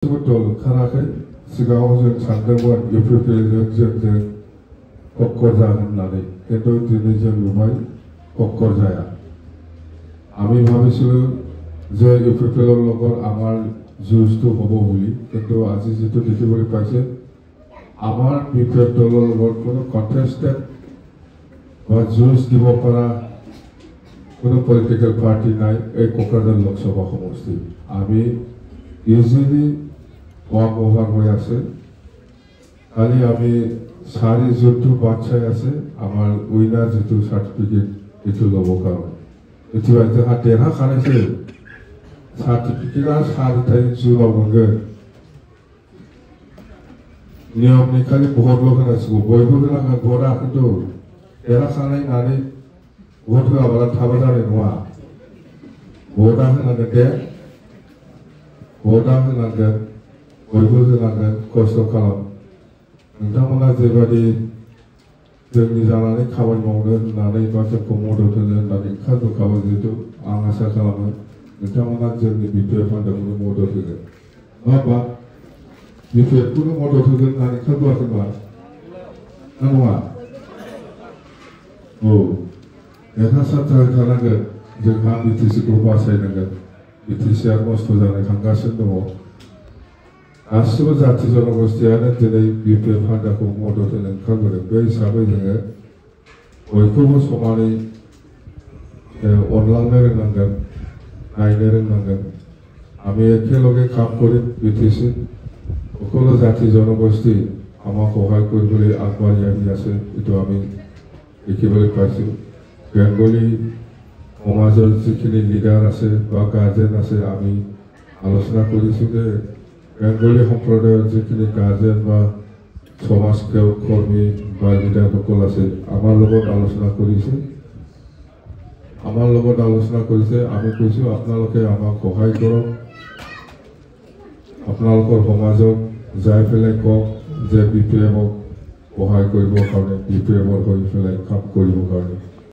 दल ओंखाराखै सिगाङाव जों सानदोंमोन इउपिपिएलजों जोंजों कक्कर जागोन होननानै खिन्थु दिनै जों नुबाय कक्कर जाया আমি ভাবিছিলো যে ইউপিপিএলৰ লগত আমাৰ যুঁজটো হ'ব বুলি কিন্তু আজি যেটো দেখিবলৈ পাইছে আমাৰ বিপেল দলৰ লগত কোনো কন্টেস্টেড বা যুঁজ দিব পৰা কোনো পলিটিক্যাল পাৰ্টি নাই এই কোকৰাঝাৰ লোকসভা সমষ্টি আমি ইজিলি ওয়াক ওভার হয়ে আছে খালি আমি সারি যুদ্ধ বাচ্চাই আছে আমার উইনার যেটো সার্টিফিকেট এটো লব কারণে এটিবা जोंहा देरहाखानायसो सार्टिफिकेटआ 3.5 जुनाव मोनगोन नियमनि खालि भटल' होनांसिगौ बयबो होनांगोन भटआ खिन्थु देरहाखानाय होननानै भट होआब्ला थाबा जानाय नङा भटआ होनांगोन दे भटआ होनांगोन बयबो होनांगोन खस्थ' खालाम नोंथांमोना जेबादि जोंनि जानानै खामानि मावनो होननानै बा जोंखौ मदद होनो होननानै ओंखारबोखाबाय जिहेतु आं आसा खालामो नोंथांमोना जोंनि बिपिएफ हान्जाखौनो मदद होगोन नङाबा बिपिएफखौनो मदद होगोन होननानै ओंखारबोआखैबा नङा औ देरहासार जाथारनांगोन जोंहा बिटिसिखौ बासायनांगोन बिटिसिआ नस्थ' जानो थांगासिनो दङ गासिबो जाथि जनगोष्ठीयानो दिनै बिपिएफ हान्जाखौ मदद होनो ओंखारबोदों बे हिसाबै जोङो बयखौबो समानै अनलांनो रोंनांगोन नायनो रोंनांगन আমি একেলগে কাম কৰিম বিটিসি সকলো জাতি জনগোষ্ঠী আমাক সহায় কৰিবলৈ আগবাঢ়ি আহি আছে এইটো আমি দেখিবলৈ পাইছো বেংগলী সমাজৰ যিখিনি লিডাৰ আছে বা গাৰ্জেন আছে আমি আলোচনা কৰিছো যে বেংগলী সম্প্ৰদায়ৰ যিখিনি গাৰ্জেন বা সমাজ কৰ্মী বা লিডাৰসকল আছে আমাৰ লগত আলোচনা কৰিছে আমি কৈছো আপোনালোকে আমাক সহায় কৰক আপোনালোকৰ সমাজত যাই পেলাই কওক যে বিপিএফক সহায় কৰিবৰ কাৰণে বিপিএফৰ হৈ পেলাই কাম কৰিবৰ কাৰণে